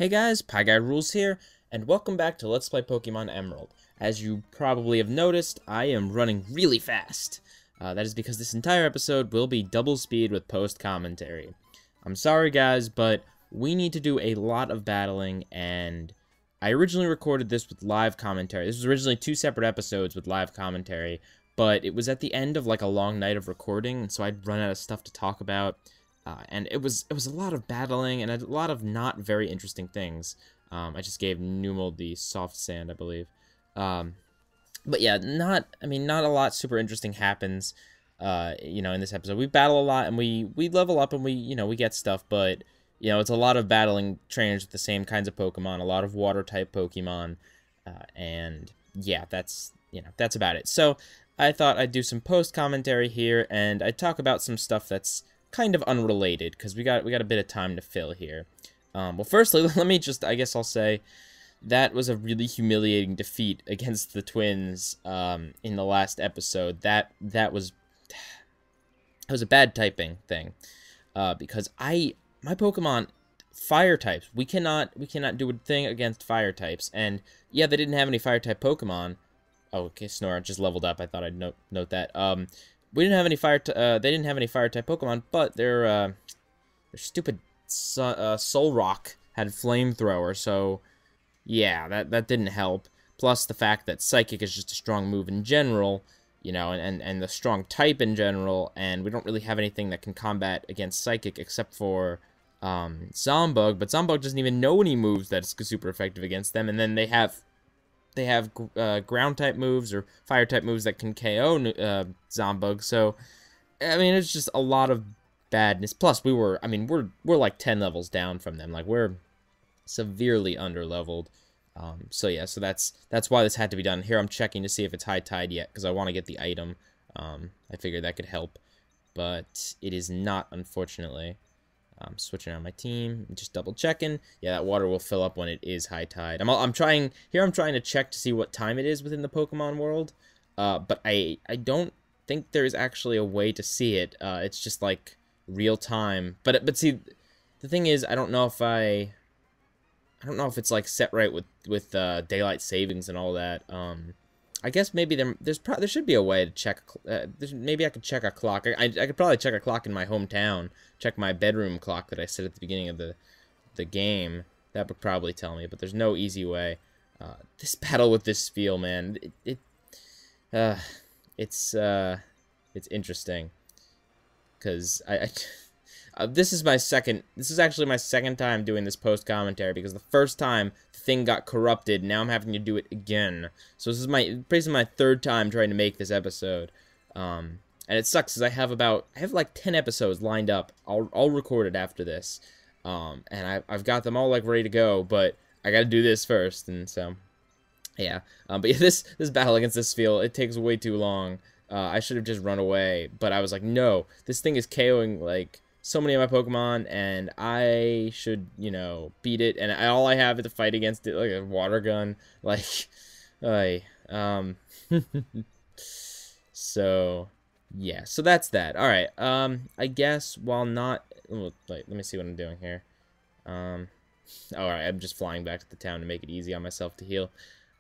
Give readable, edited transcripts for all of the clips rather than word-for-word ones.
Hey guys, Pieguy Rules here, and welcome back to Let's Play Pokemon Emerald. As you probably have noticed, I am running really fast. That is because this entire episode will be double speed with post-commentary. I'm sorry guys, but we need to do a lot of battling, and I originally recorded this with live commentary. This was originally 2 separate episodes with live commentary, but it was at the end of like a long night of recording, and so I'd run out of stuff to talk about. And it was a lot of battling and a lot of not very interesting things. I just gave Numel the soft sand, I believe. But yeah, not a lot super interesting happens, in this episode. We battle a lot and we level up and we get stuff, but, it's a lot of battling trainers with the same kinds of Pokemon, a lot of water-type Pokemon, and yeah, that's about it. So, I thought I'd do some post-commentary here, and I'd talk about some stuff that's kind of unrelated, because we got a bit of time to fill here. Well, firstly, let me just, I guess I'll say, that was a really humiliating defeat against the Twins in the last episode. That was a bad typing thing, because my Pokemon fire types. We cannot do a thing against fire types, and yeah, they didn't have any fire type Pokemon. Oh, okay, Snora just leveled up. I thought I'd note that. We didn't have any fire. They didn't have any fire type Pokemon, but their stupid Solrock had flamethrower. So yeah, that didn't help. Plus the fact that Psychic is just a strong move in general, and the strong type in general, and we don't really have anything that can combat against Psychic except for Zombug. But Zombug doesn't even know any moves that's super effective against them, and then they have ground type moves or fire type moves that can KO Zombug. So I mean, it's just a lot of badness. Plus we're like 10 levels down from them. Like, we're severely under leveled. So yeah, so that's why this had to be done. Here I'm checking to see if it's high tide yet, because I want to get the item. I figured that could help, but it is not, unfortunately. I'm switching on my team, just double checking. Yeah, that water will fill up when it is high tide. I'm trying to check to see what time it is within the Pokemon world, but I don't think there's actually a way to see it. It's just like real time. But see, the thing is, I don't know if it's like set right with daylight savings and all that. I guess maybe there should be a way to check. Maybe I could check a clock. I could probably check a clock in my hometown. Check my bedroom clock that I set at the beginning of the game. That would probably tell me. But there's no easy way. This battle with this Spheal, man, it's interesting, because this is actually my second time doing this post commentary, because the first time the thing got corrupted. Now I'm having to do it again. So this is basically my third time trying to make this episode. And it sucks, because I have like 10 episodes lined up, all recorded after this. And I've got them all like ready to go, but I gotta do this first, and so yeah. But yeah, this battle against this Spheal, it takes way too long. I should have just run away, but I was like, no, this thing is KOing like so many of my Pokemon, and I should, beat it. And all I have to fight against it, like a water gun, like, so yeah, so that's that. All right, I guess while not, wait, let me see what I'm doing here. All right, I'm just flying back to the town to make it easy on myself to heal.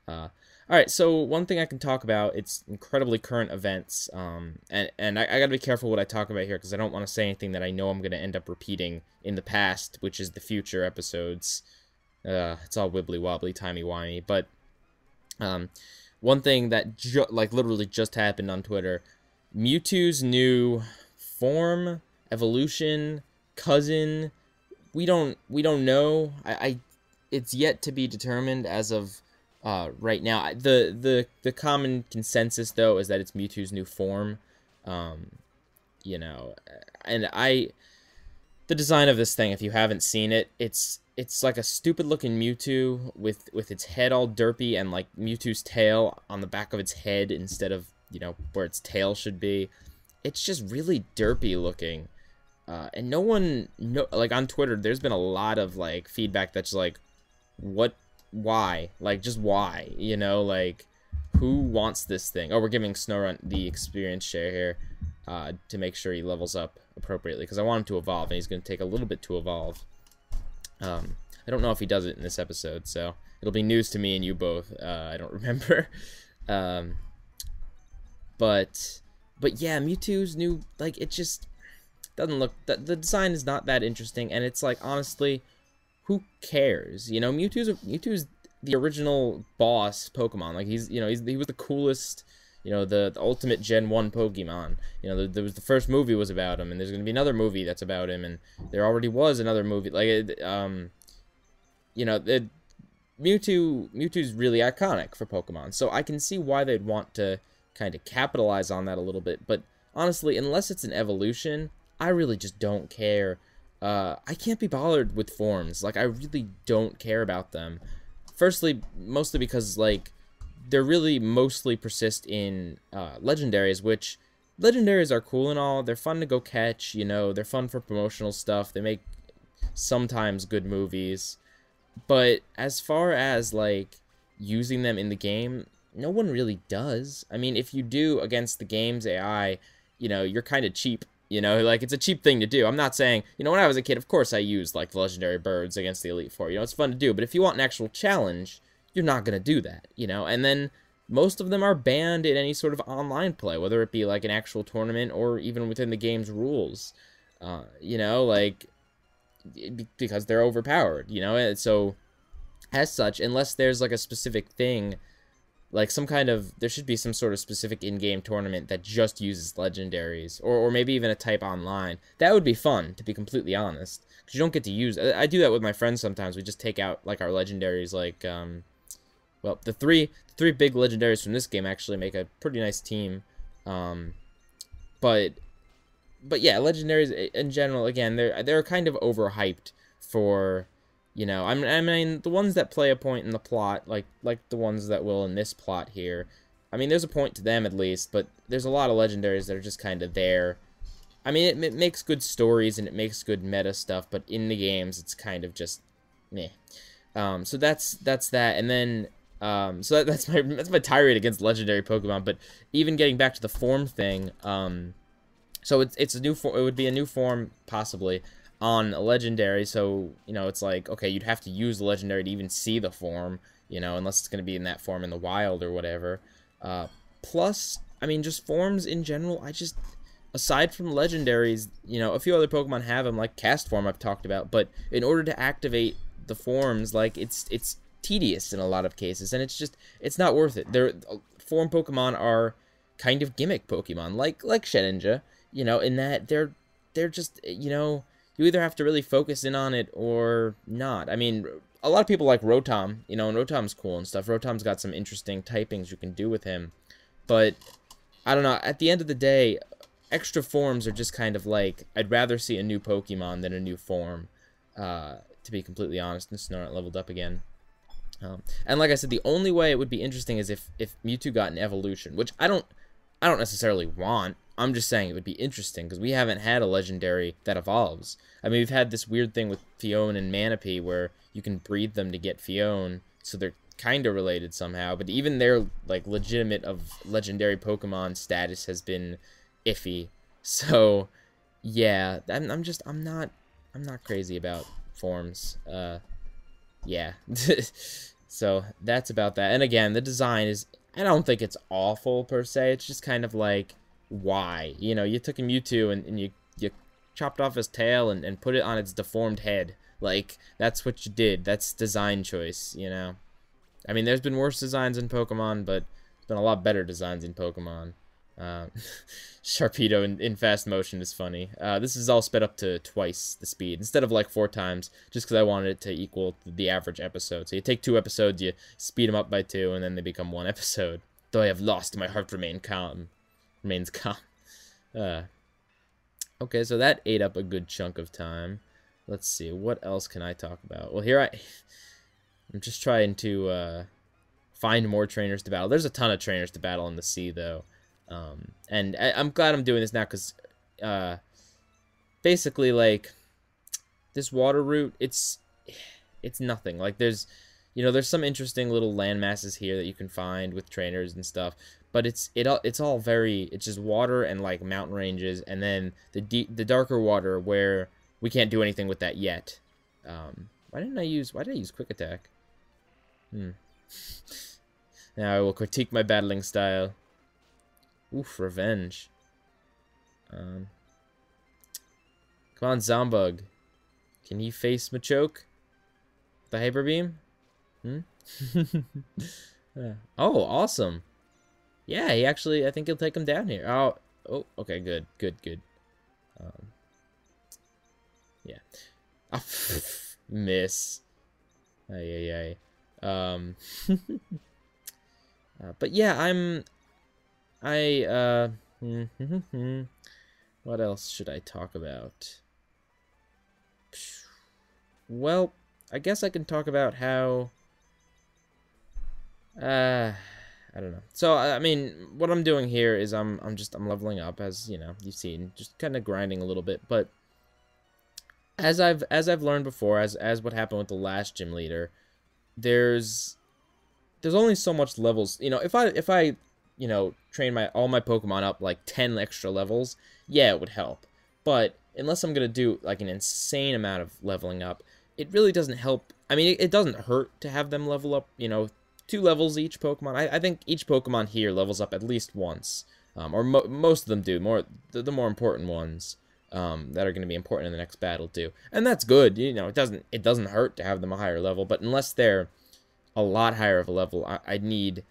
Alright, so one thing I can talk about, it's incredibly current events, and I gotta be careful what I talk about here, because I don't want to say anything that I know I'm gonna end up repeating in the past, which is the future episodes. It's all wibbly-wobbly, timey-wimey, but, one thing that, literally just happened on Twitter, Mewtwo's new form, evolution, cousin, we don't know. It's yet to be determined as of right now. The common consensus, though, is that it's Mewtwo's new form. And the design of this thing, if you haven't seen it, it's like a stupid looking Mewtwo with its head all derpy, and like Mewtwo's tail on the back of its head instead of, where its tail should be. It's just really derpy looking. And no one, like on Twitter, there's been a lot of like feedback that's like, why? Like, just why? Like, who wants this thing? Oh, we're giving Snorunt the experience share here to make sure he levels up appropriately, because I want him to evolve, and he's going to take a little bit to evolve. I don't know if he does it in this episode, so it'll be news to me and you both. I don't remember. But yeah, Mewtwo's new, like, it just doesn't look, the design is not that interesting, and it's like, honestly, who cares? You know, Mewtwo's the original boss Pokemon. Like, he was the coolest, you know, the ultimate Gen 1 Pokemon. You know, there was the first movie was about him, and there's going to be another movie that's about him, and there already was another movie. Like, you know, Mewtwo's really iconic for Pokemon, so I can see why they'd want to kind of capitalize on that a little bit, but honestly, unless it's an evolution, I really just don't care. I can't be bothered with forms. Like, I really don't care about them. Firstly, mostly because, like, they're really mostly persist in legendaries, which legendaries are cool and all. They're fun to go catch, you know, they're fun for promotional stuff. They make sometimes good movies. But as far as, like, using them in the game, no one really does. I mean, if you do against the game's AI, you know, you're kind of cheap. You know, like, it's a cheap thing to do. I'm not saying, you know, when I was a kid, of course I used, like, the legendary birds against the Elite Four. You know, it's fun to do. But if you want an actual challenge, you're not going to do that, you know? And then most of them are banned in any sort of online play, whether it be, like, an actual tournament or even within the game's rules. You know, like, because they're overpowered, you know? And so, as such, unless there's, like, a specific thing, like some kind of, there should be some sort of specific in-game tournament that just uses legendaries, or maybe even a type online. That would be fun, to be completely honest, because you don't get to use, I do that with my friends sometimes. We just take out, like, our legendaries, like, well, the three big legendaries from this game actually make a pretty nice team, but yeah, legendaries in general, again, they're kind of overhyped for, you know, I mean, the ones that play a point in the plot, like the ones that will in this plot here, I mean, there's a point to them at least, but there's a lot of legendaries that are just kind of there. I mean, it makes good stories and it makes good meta stuff, but in the games, it's kind of just meh. So that's that, and then so that's my tirade against legendary Pokemon. But even getting back to the form thing, so it's a new form. It would be a new form possibly on a legendary, so, you know, it's like, okay, you'd have to use the legendary to even see the form, you know, unless it's going to be in that form in the wild or whatever. Plus, I mean, just forms in general, I just, aside from legendaries, you know, a few other Pokemon have them, like Cast Form I've talked about, but in order to activate the forms, like, it's tedious in a lot of cases, and it's not worth it. Form Pokemon are kind of gimmick Pokemon, like Shedinja, you know, in that they're just, you know, you either have to really focus in on it or not. I mean, a lot of people like Rotom, you know, and Rotom's cool and stuff. Rotom's got some interesting typings you can do with him. But, I don't know, at the end of the day, extra forms are just kind of like, I'd rather see a new Pokemon than a new form, to be completely honest. And Snorlax leveled up again. And like I said, the only way it would be interesting is if Mewtwo got an evolution, which I don't necessarily want. I'm just saying it would be interesting, because we haven't had a legendary that evolves. I mean, we've had this weird thing with Fione and Manaphy, where you can breed them to get Fione, so they're kind of related somehow, but even their, like, legitimate of legendary Pokemon status has been iffy. So, yeah, I'm not crazy about forms. Yeah. So, that's about that. And again, the design is, I don't think it's awful, per se. It's just kind of like, why? You know, you took a Mewtwo and you chopped off his tail and put it on its deformed head. Like, that's what you did. That's design choice, you know? I mean, there's been worse designs in Pokemon, but there's been a lot better designs in Pokemon. Sharpedo in fast motion is funny. This is all sped up to twice the speed, instead of like 4 times, just because I wanted it to equal the average episode. So you take 2 episodes, you speed them up by 2, and then they become 1 episode. Though I have lost, my heart remains calm. Okay, so that ate up a good chunk of time. Let's see, what else can I talk about? Well, here I'm just trying to find more trainers to battle. There's a ton of trainers to battle in the sea, though. And I'm glad I'm doing this now, because basically, like, this water route, it's nothing. Like, there's some interesting little land masses here that you can find with trainers and stuff, but it's just water and, like, mountain ranges, and then the darker water where we can't do anything with that yet. Why did I use quick attack? Now I will critique my battling style. Oof, revenge. Come on, Zombug. Can he face Machoke? The Hyper Beam? Oh, awesome. Yeah, he actually, I think he'll take him down here. Oh, okay, good. Yeah. Miss. Ay. But yeah, what else should I talk about? Well, I guess I can talk about how, I don't know. So, I mean, what I'm doing here is I'm leveling up, as, you know, you've seen, just kind of grinding a little bit, but as I've learned before, as what happened with the last gym leader, there's only so much levels. You know, if I you know, train all my Pokemon up like 10 extra levels, yeah, it would help. But unless I'm gonna do like an insane amount of leveling up, it really doesn't help. I mean, it doesn't hurt to have them level up, you know, 2 levels each Pokemon. I think each Pokemon here levels up at least once, or most of them do. The more important ones that are going to be important in the next battle do, and that's good. You know, it doesn't hurt to have them a higher level, but unless they're a lot higher of a level, I'm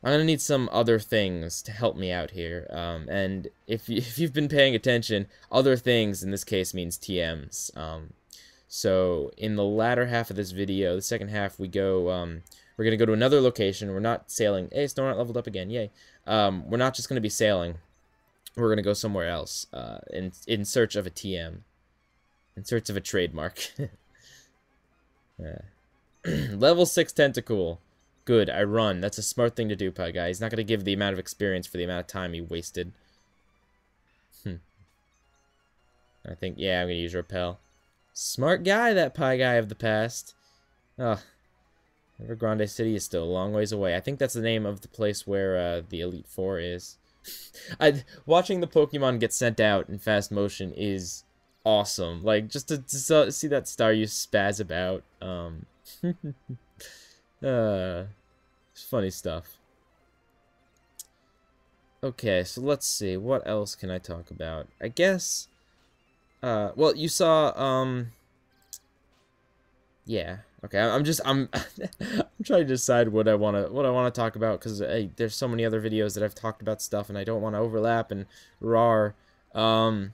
gonna need some other things to help me out here. And if you've been paying attention, other things in this case means TMs. So in the latter half of this video, the second half, we're gonna go to another location. We're not sailing. Hey, Snorunt leveled up again, yay. We're not just gonna be sailing. We're gonna go somewhere else, in search of a TM, in search of a trademark. Level 6 Tentacool. Good, I run. That's a smart thing to do, Pieguy. He's not gonna give the amount of experience for the amount of time he wasted. I think, yeah, I'm gonna use Repel. Smart guy, that Pieguy of the past. Oh, Evergrande City is still a long ways away. I think that's the name of the place where the Elite Four is. Watching the Pokemon get sent out in fast motion is awesome. Like, just to see that Staryu spaz about. It's funny stuff. Okay, so let's see. What else can I talk about? I guess, well, you saw, yeah. Okay, I'm trying to decide what I wanna talk about, because hey, there's so many other videos that I've talked about stuff, and I don't want to overlap and rar. I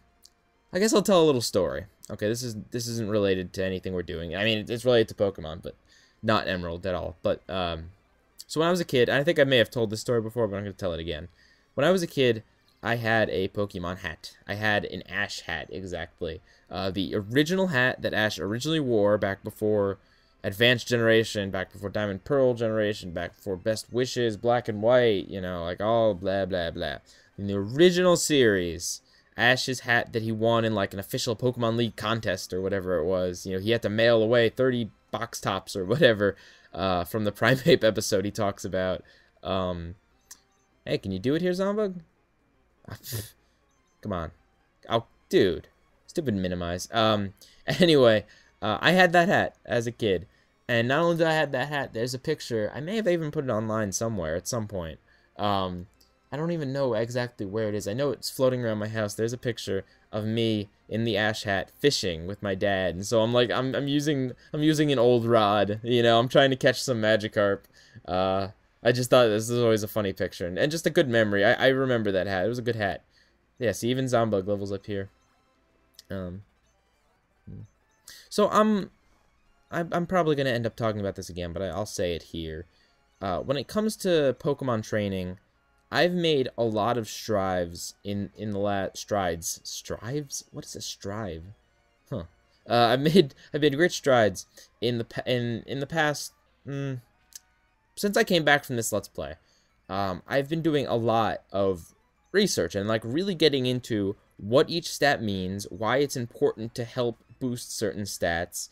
guess I'll tell a little story. Okay, this isn't related to anything we're doing. I mean, it's related to Pokemon, but not Emerald at all. But so when I was a kid, I think I may have told this story before, but I'm gonna tell it again. When I was a kid, I had a Pokemon hat. I had an Ash hat, exactly. The original hat that Ash originally wore back before Advanced Generation, back before Diamond Pearl Generation, back before Best Wishes, Black and White, you know, like all blah, blah, blah. In the original series, Ash's hat that he won in like an official Pokemon League contest or whatever it was, you know, he had to mail away 30 box tops or whatever from the Primeape episode he talks about. Hey, can you do it here, Zombug? Come on. Oh, dude. Stupid minimize. Anyway, I had that hat as a kid. And not only did I have that hat, there's a picture. I may have even put it online somewhere at some point. I don't even know exactly where it is. I know it's floating around my house. There's a picture of me in the Ash hat fishing with my dad. And so I'm like, I'm using an old rod. You know, I'm trying to catch some Magikarp. I just thought this was always a funny picture and just a good memory. I remember that hat. It was a good hat. Yeah, see, even Zombug levels up here. So I'm probably gonna end up talking about this again, but I'll say it here. When it comes to Pokemon training, I've made a lot of strides in the last strides. What is a strive? Huh. I've made great strides in the past. Since I came back from this Let's Play, I've been doing a lot of research and like really getting into what each stat means, why it's important to help boost certain stats,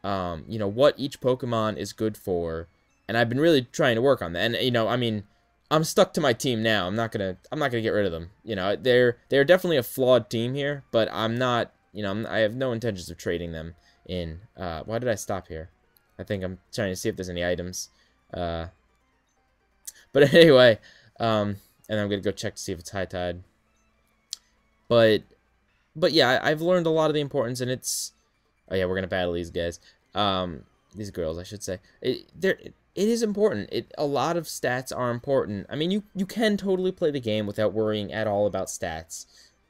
you know, what each Pokemon is good for, and I've been really trying to work on that. And you know, I mean, I'm stuck to my team now. I'm not gonna get rid of them. You know, they're definitely a flawed team here, but I'm not. You know, I have no intentions of trading them. in. Why did I stop here? I think I'm trying to see if there's any items. But anyway, and I'm gonna go check to see if it's high tide. But yeah, I've learned a lot of the importance, and it's... Oh yeah, we're gonna battle these guys. These girls, I should say. It is important. A lot of stats are important. I mean, you can totally play the game without worrying at all about stats.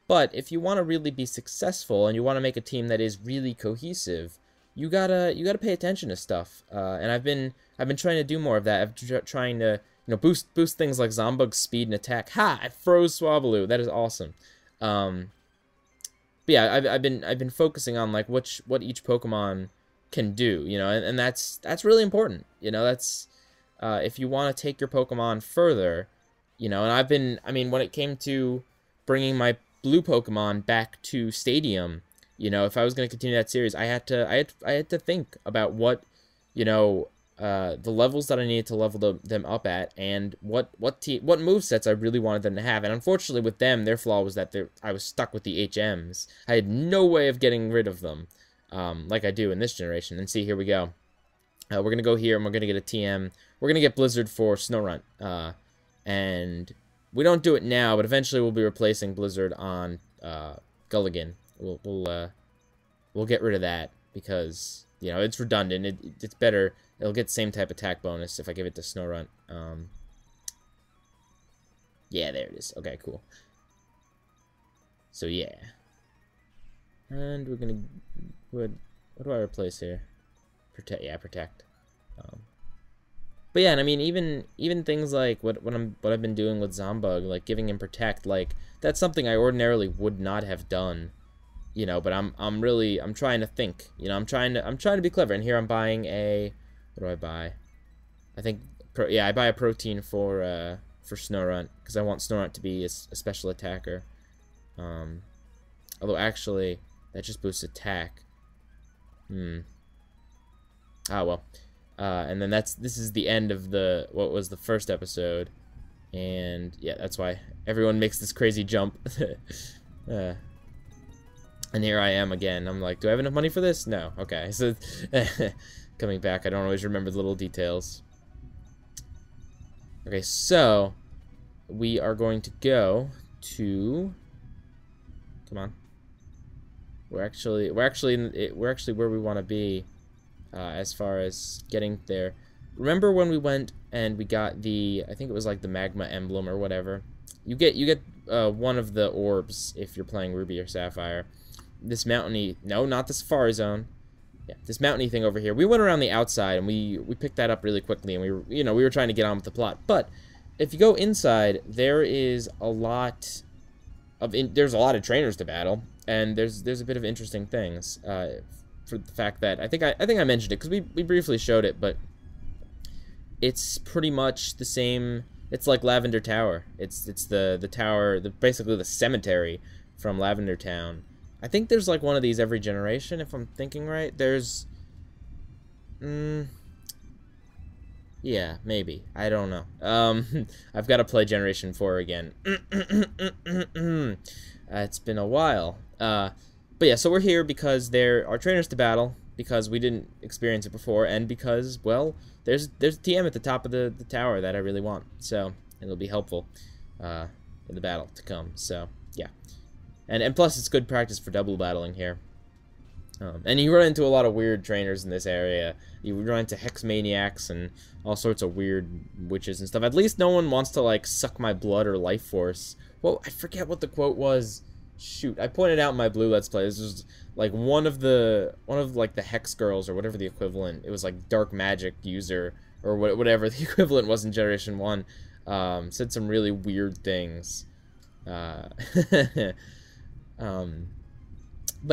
But if you want to really be successful and you want to make a team that is really cohesive, you gotta pay attention to stuff. And I've been trying to do more of that. I've trying to boost things like Zombug's speed and attack. Ha! I froze Swablu. That is awesome. But yeah, I've been focusing on like what each Pokemon can do, and that's really important. That's if you want to take your Pokemon further, and I mean, when it came to bringing my blue Pokemon back to Stadium, if I was going to continue that series, I had to think about what, the levels that I needed to level them up at, and what movesets I really wanted them to have. And unfortunately with them, their flaw was that I was stuck with the HMs. I had no way of getting rid of them, like I do in this generation. And see, here we go. We're going to go here, and we're going to get a TM. We're going to get Blizzard for Snorunt. And we don't do it now, but eventually we'll be replacing Blizzard on Gulligan. We'll get rid of that because it's redundant. It's better. It'll get the same type attack bonus if I give it to Snorunt. Yeah, there it is. Okay, cool. So yeah, and we're gonna what do I replace here? Protect. Yeah, protect. But yeah, and I mean, even things like what I've been doing with Zombug, like giving him protect, like that's something I ordinarily would not have done, but I'm trying to think, I'm trying to be clever. And here I'm buying a, what do I buy? I think I buy a protein for Snorunt because I want Snorunt to be a special attacker. Although actually that just boosts attack. Ah well. And then this is the end of what was the first episode, and yeah, that's why everyone makes this crazy jump. And here I am again. I'm like, do I have enough money for this? No. Okay, so coming back, I don't always remember the little details. Okay, so we are going to go to. Come on. We're actually where we want to be. As far as getting there. Remember when we went and we got I think it was like the magma emblem or whatever. You get one of the orbs if you're playing Ruby or Sapphire. This mountainy, no, not the Safari Zone. Yeah, this mountainy thing over here. We went around the outside and we picked that up really quickly, and we were trying to get on with the plot. But if you go inside, there is a lot of there's a lot of trainers to battle, and there's a bit of interesting things. For the fact that I think I mentioned it because we briefly showed it, but it's pretty much the same. It's like Lavender Tower. It's the tower, basically the cemetery from Lavender Town. I think there's like one of these every generation, if I'm thinking right. There's, yeah, maybe. I don't know. I've got to play Generation 4 again. It's been a while. But yeah, so we're here because there are trainers to battle, because we didn't experience it before, and because, well, there's a TM at the top of the tower that I really want, so it'll be helpful in the battle to come, so yeah. And plus it's good practice for double battling here. And you run into a lot of weird trainers in this area. You run into Hex Maniacs and all sorts of weird witches and stuff. At least no one wants to, like, suck my blood or life force. Well, I forget what the quote was. Shoot, I pointed out in my blue Let's Play. This was like one of like the Hex Girls or whatever the equivalent. It was like Dark Magic user or whatever the equivalent was in Generation 1. Said some really weird things. But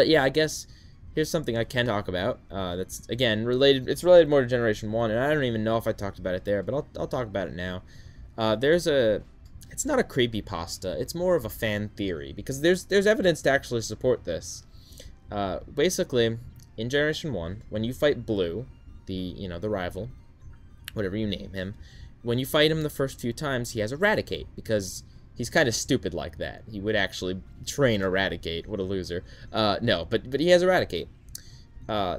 yeah, I guess here's something I can talk about. That's again related. It's related more to Generation 1, and I don't even know if I talked about it there, but I'll talk about it now. It's not a creepypasta, it's more of a fan theory, because there's evidence to actually support this. Basically, in Generation 1, when you fight Blue, the rival, whatever you name him, when you fight him the first few times, he has Eradicate, because he's kind of stupid like that. He would actually train Eradicate. What a loser. No, but he has Eradicate.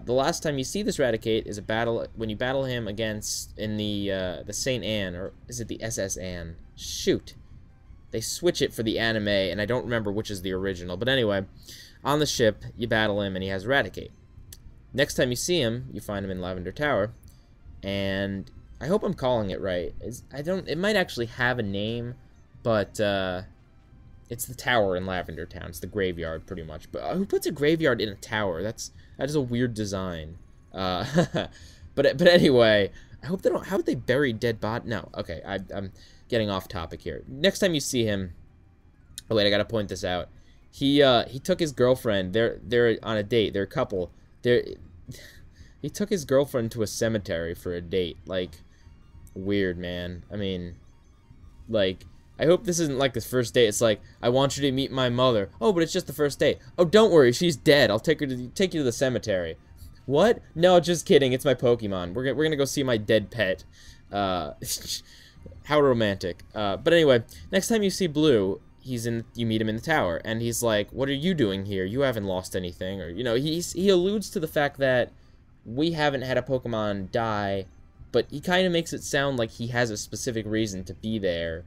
the last time you see this Raticate is a battle when you battle him against in the Saint Anne, or is it the SS Anne? Shoot, they switch it for the anime, and I don't remember which is the original. But anyway, on the ship you battle him, and he has Raticate. Next time you see him, you find him in Lavender Tower, and I hope I'm calling it right. It might actually have a name, but it's the tower in Lavender Town. It's the graveyard, pretty much. But who puts a graveyard in a tower? That is a weird design. But anyway, I hope they don't. How would they bury dead body? No. Okay, I'm getting off topic here. Next time you see him, oh wait, I gotta point this out. He took his girlfriend. They're on a date. They're a couple. He took his girlfriend to a cemetery for a date. Like, weird, man. I mean, like, I hope this isn't like this first date. It's like, I want you to meet my mother. Oh, but it's just the first date. Oh, don't worry, she's dead. I'll take you to the cemetery. What? No, just kidding. It's my Pokemon. We're gonna go see my dead pet. How romantic. But anyway, next time you see Blue, you meet him in the tower, and he's like, "What are you doing here? You haven't lost anything." Or, you know, he alludes to the fact that we haven't had a Pokemon die, but he kind of makes it sound like he has a specific reason to be there,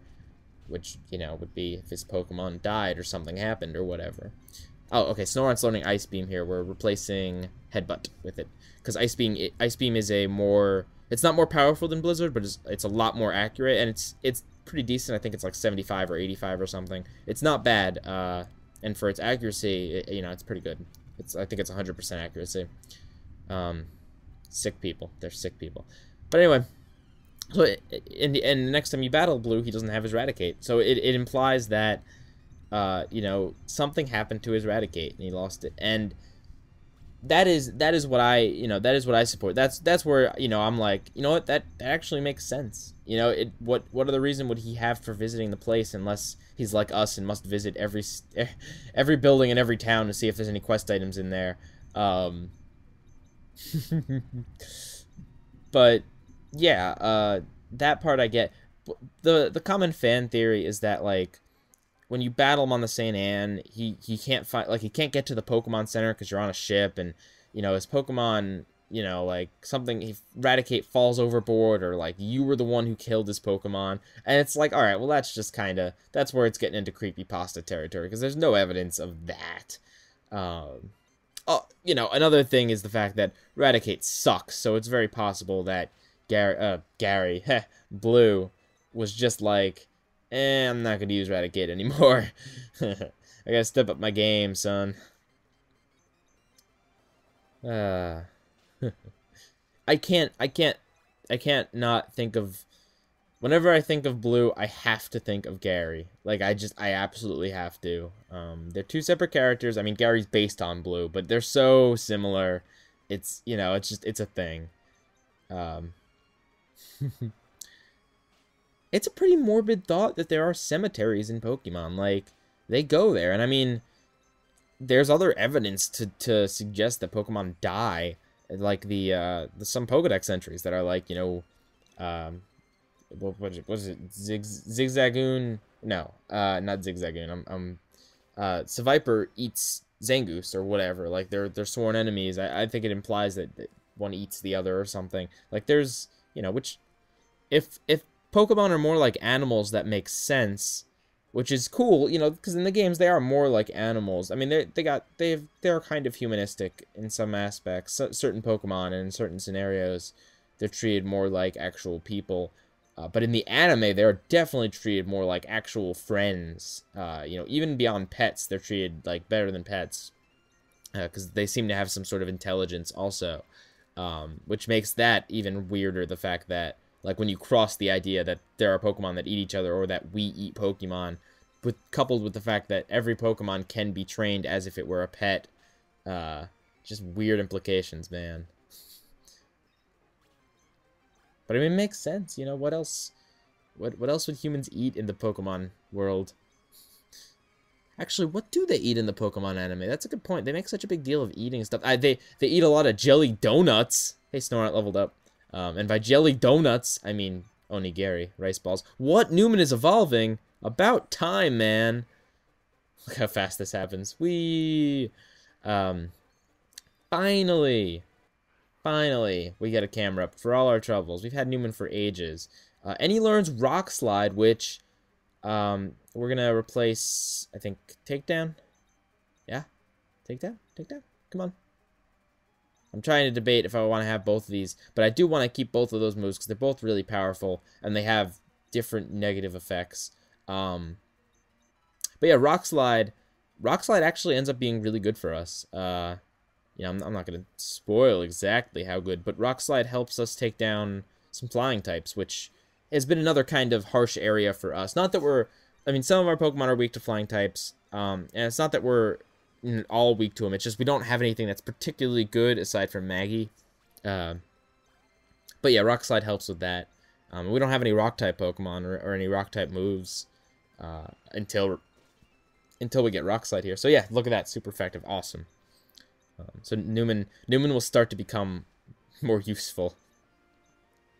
which, you know, would be if his Pokemon died or something happened or whatever. Oh, okay, Snorunt's learning Ice Beam here. We're replacing Headbutt with it, because Ice Beam is a more, it's not more powerful than Blizzard, but it's a lot more accurate, and it's pretty decent. I think it's like 75 or 85 or something. It's not bad, and for its accuracy, you know, it's pretty good. I think it's 100% accuracy. Sick people. They're sick people. But anyway, so in the next time you battle Blue, he doesn't have his Raticate. So it implies that, you know, something happened to his Raticate and he lost it. And that is what I support. That's where, you know, I'm like, you know what, that actually makes sense. You know, what other reason would he have for visiting the place unless he's like us and must visit every building in every town to see if there's any quest items in there. But yeah, that part I get. The common fan theory is that, like, when you battle him on the Saint Anne, he can't find, like, he can't get to the Pokemon Center because you're on a ship, and, you know, his Pokemon, you know, like, Raticate falls overboard, or, like, you were the one who killed his Pokemon, and it's like, alright, well, that's just that's where it's getting into creepypasta territory, because there's no evidence of that. Oh, you know, another thing is the fact that Raticate sucks, so it's very possible that Blue was just like, I'm not gonna use Raticate anymore. I gotta step up my game, son. I can't not think of, whenever I think of Blue, I have to think of Gary. Like, I absolutely have to. They're two separate characters. I mean, Gary's based on Blue, but they're so similar. It's, you know, it's a thing. It's a pretty morbid thought that there are cemeteries in Pokemon. Like, they go there, and I mean, there's other evidence to suggest that Pokemon die. Like the some Pokedex entries that are like, you know, what was it? Zigzagoon? No, not Zigzagoon. Seviper eats Zangoose or whatever. Like, they're sworn enemies. I think it implies that one eats the other or something. Like, there's, you know, which, if Pokemon are more like animals, that makes sense, which is cool, you know, because in the games they are more like animals. I mean, they're kind of humanistic in some aspects. Certain Pokemon, and in certain scenarios, they're treated more like actual people. But in the anime, they're definitely treated more like actual friends. You know, even beyond pets, they're treated like better than pets, because they seem to have some sort of intelligence also, which makes that even weirder. The fact that, like, when you cross the idea that there are Pokemon that eat each other, or that we eat Pokemon, coupled with the fact that every Pokemon can be trained as if it were a pet, just weird implications, man. But I mean, it makes sense, you know. What else? What else would humans eat in the Pokemon world? Actually, what do they eat in the Pokemon anime? That's a good point. They make such a big deal of eating stuff. They eat a lot of jelly donuts. Hey, Snorunt leveled up. And by jelly donuts, I mean onigiri, rice balls. What? Newman is evolving? About time, man. Look how fast this happens. Whee! Oh, Finally! Finally, we get a camera up for all our troubles. We've had Newman for ages. And he learns Rock Slide, which we're going to replace, I think, Takedown? Yeah? Takedown? Takedown? Come on. I'm trying to debate if I want to have both of these, but I do want to keep both of those moves because they're both really powerful, and they have different negative effects. But yeah, Rock Slide actually ends up being really good for us. You know, I'm not going to spoil exactly how good, but Rock Slide helps us take down some flying types, which has been another kind of harsh area for us. Not that we're, I mean, some of our Pokemon are weak to flying types, and it's not that we're all weak to them. It's just we don't have anything that's particularly good aside from Maggie. But yeah, Rock Slide helps with that. We don't have any Rock-type Pokemon or any Rock-type moves until we get Rock Slide here. So yeah, look at that, super effective, awesome. So Newman will start to become more useful,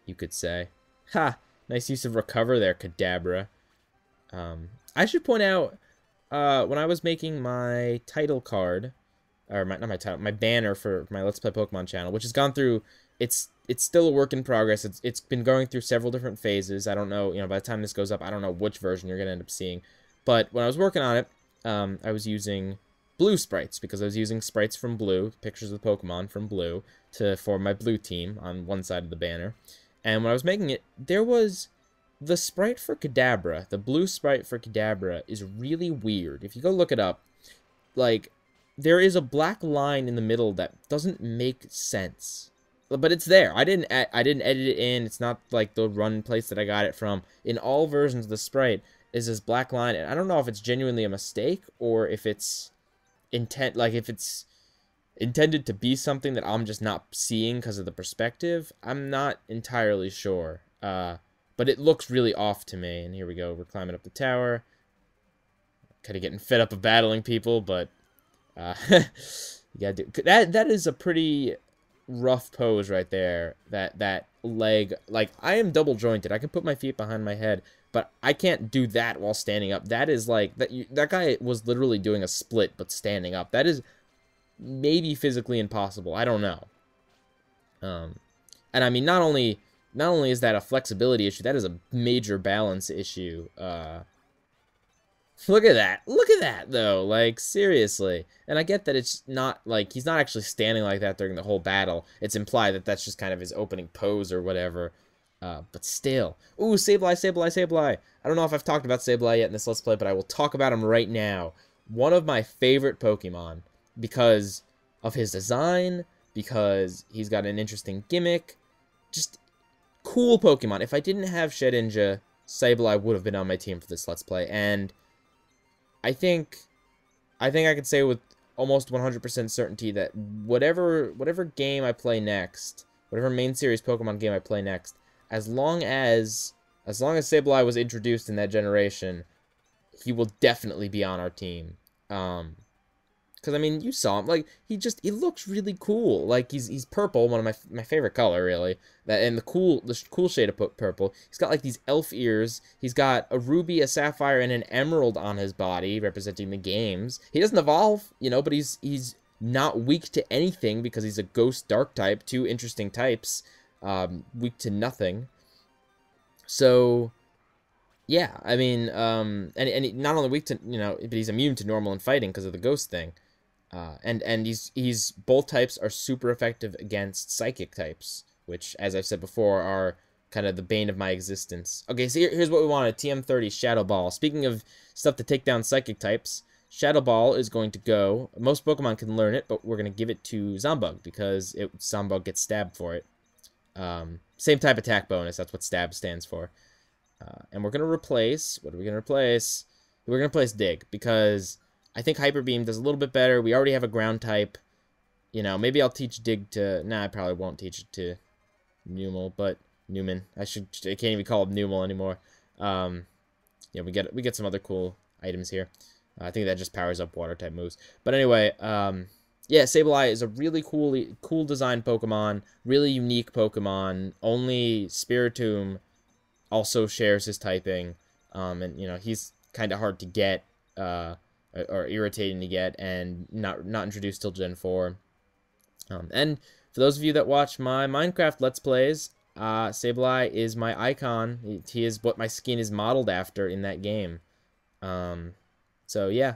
you could say. Ha! Nice use of Recover there, Kadabra. I should point out, when I was making my title card, or not my title, my banner for my Let's Play Pokemon channel, which has gone through, it's still a work in progress. It's been going through several different phases. I don't know, you know, by the time this goes up, I don't know which version you're going to end up seeing. But when I was working on it, I was using blue sprites, because I was using sprites from Blue, pictures of Pokemon from Blue, to form my blue team on one side of the banner. And when I was making it, there was the sprite for Kadabra. The blue sprite for Kadabra is really weird. If you go look it up, like, there is a black line in the middle that doesn't make sense. But it's there. I didn't edit it in. It's not like the run place that I got it from. In all versions of the sprite is this black line, and I don't know if it's genuinely a mistake or if it's if it's intended to be something that I'm just not seeing because of the perspective. I'm not entirely sure. But it looks really off to me. And here we go. We're climbing up the tower. Kind of getting fed up of battling people, but you gotta do that. That is a pretty rough pose right there. That leg, like, I am double jointed. I can put my feet behind my head, but I can't do that while standing up. That is like that guy was literally doing a split but standing up. That is maybe physically impossible. I don't know. And I mean, not only is that a flexibility issue, that is a major balance issue. Look at that. Look at that, though. Like, seriously. And I get that it's not, like, he's not actually standing like that during the whole battle. It's implied that that's just kind of his opening pose or whatever. But still. Ooh, Sableye, Sableye, Sableye. I don't know if I've talked about Sableye yet in this Let's Play, but I will talk about him right now. One of my favorite Pokemon because of his design, because he's got an interesting gimmick. Just cool Pokemon. If I didn't have Shedinja, Sableye would have been on my team for this Let's Play, and I think I could say with almost 100% certainty that whatever game I play next, whatever main series Pokemon game I play next, as long as Sableye was introduced in that generation, he will definitely be on our team. Because, I mean, you saw him, like, he looks really cool. Like, he's purple, one of my favorite color, really. And the cool shade of purple. He's got, like, these elf ears. He's got a ruby, a sapphire, and an emerald on his body, representing the games. He doesn't evolve, you know, but he's not weak to anything because he's a ghost dark type, two interesting types, weak to nothing. So, yeah, I mean, and not only weak to, you know, but he's immune to normal and fighting because of the ghost thing. And he's both types are super effective against psychic types, which, as I've said before, are kind of the bane of my existence. Okay, so here's what we wanted. TM30 Shadow Ball. Speaking of stuff to take down psychic types, Shadow Ball is going to go. Most Pokemon can learn it, but we're going to give it to Zombug because Zombug gets stabbed for it. Same type attack bonus. That's what stab stands for. And we're going to replace... What are we going to replace? We're going to replace Dig because I think Hyper Beam does a little bit better. We already have a ground type. You know, maybe I'll teach Dig to... Nah, I probably won't teach it to Newman. I can't even call him Numel anymore. Yeah, we get some other cool items here. I think that just powers up water type moves. But anyway, yeah, Sableye is a really cool design Pokemon, really unique Pokemon. Only Spiritomb also shares his typing, and you know he's kind of hard to get, or irritating to get, and not introduced till Gen 4. And for those of you that watch my Minecraft Let's Plays, Sableye is my icon. He is what my skin is modeled after in that game. So yeah.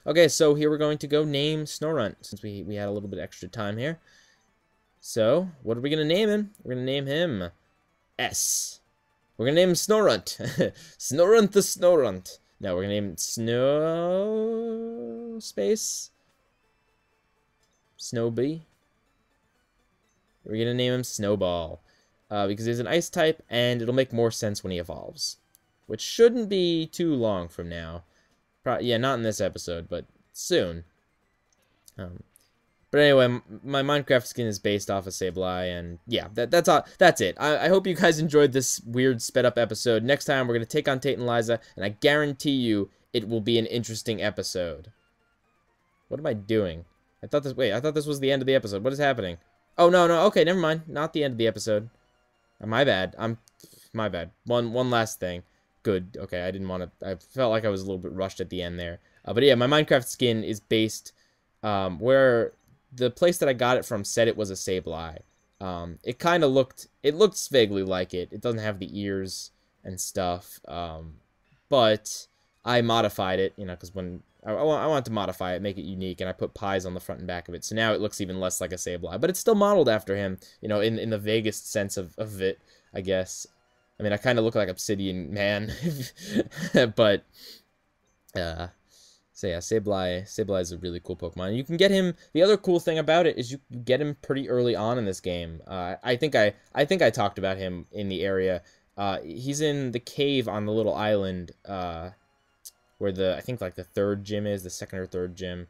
Okay, so here we're going to go name Snorunt, since we had a little bit extra time here. So, what are we going to name him? We're going to name him S. We're going to name him Snorunt. Snorunt the Snorunt. No, we're going to name him Snow... Space? Snowbee? We're going to name him Snowball. Because he's an ice type, and it'll make more sense when he evolves. Which shouldn't be too long from now. Yeah, not in this episode, but soon. But anyway, my Minecraft skin is based off of Sableye, and yeah, that's all. That's it. I hope you guys enjoyed this weird sped-up episode. Next time, we're going to take on Tate and Liza, and I guarantee you it will be an interesting episode. What am I doing? I thought this was the end of the episode. What is happening? Oh, no, okay, never mind. Not the end of the episode. My bad. My bad. One last thing. Good. Okay, I didn't want to... I felt like I was a little bit rushed at the end there. But yeah, my Minecraft skin is based... where the place that I got it from said it was a Sableye. It kind of looked... It looks vaguely like it. It doesn't have the ears and stuff. But I modified it, you know, because when... I wanted to modify it, make it unique, and I put pies on the front and back of it. So now it looks even less like a Sableye. But it's still modeled after him, you know, in the vaguest sense of it, I guess. I mean, I kind of look like Obsidian Man, but, so yeah, Sableye is a really cool Pokemon. You can get him, the other cool thing about it is you get him pretty early on in this game. I think I talked about him in the area. He's in the cave on the little island, where I think like the third gym is, the second or third gym.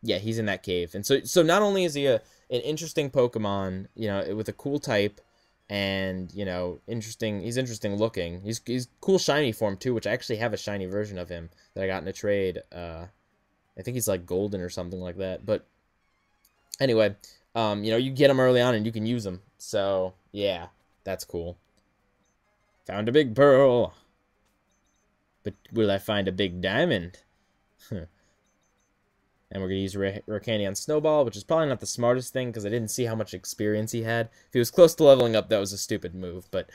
Yeah, he's in that cave. And so not only is he an interesting Pokemon, you know, with a cool type, and, you know, he's interesting looking. He's cool shiny form, too, which I actually have a shiny version of him that I got in a trade. I think he's, like, golden or something like that. But, anyway, you know, you get him early on and you can use him. So, yeah, that's cool. Found a big pearl. But will I find a big diamond? And we're going to use Rare Candy on Snowball, which is probably not the smartest thing, because I didn't see how much experience he had. If he was close to leveling up, that was a stupid move. But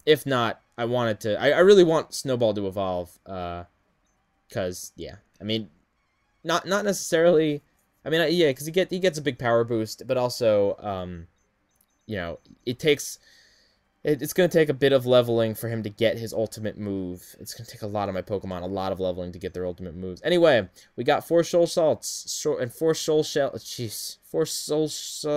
if not, I wanted to... I really want Snowball to evolve. Because, yeah. I mean, not necessarily... I mean, yeah, because he gets a big power boost, but also, you know, it's going to take a bit of leveling for him to get his ultimate move. It's going to take a lot of my Pokemon, a lot of leveling to get their ultimate moves. Anyway, we got 4 Soul Salts and 4 Soul Shell... Jeez. 4 Soul...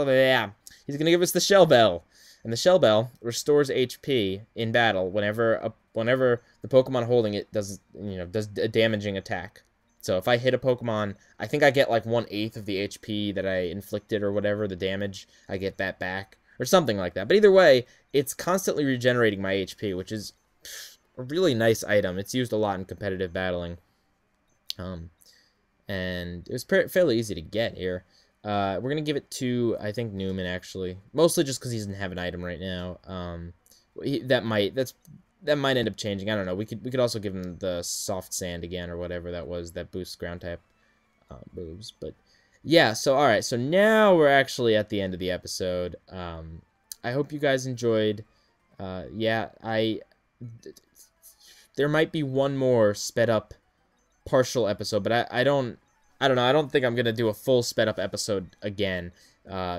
Yeah. He's going to give us the Shell Bell. And the Shell Bell restores HP in battle whenever the Pokemon holding it does a damaging attack. So if I hit a Pokemon, I think I get like 1/8 of the HP that I inflicted or whatever, the damage, I get that back. Or something like that. But either way, it's constantly regenerating my HP, which is a really nice item. It's used a lot in competitive battling. And it was fairly easy to get here. We're going to give it to, I think, Newman, actually. Mostly just because he doesn't have an item right now. That might end up changing. I don't know. We could also give him the Soft Sand again, or whatever that was, that boosts ground type moves. But... yeah, so alright, so now we're actually at the end of the episode. I hope you guys enjoyed. Yeah, there might be one more sped up partial episode, but I don't know, I don't think I'm gonna do a full sped up episode again.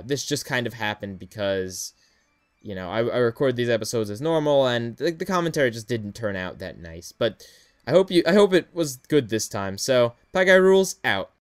This just kind of happened because, you know, I record these episodes as normal, and the commentary just didn't turn out that nice. But I hope it was good this time. So, Pieguy rules out.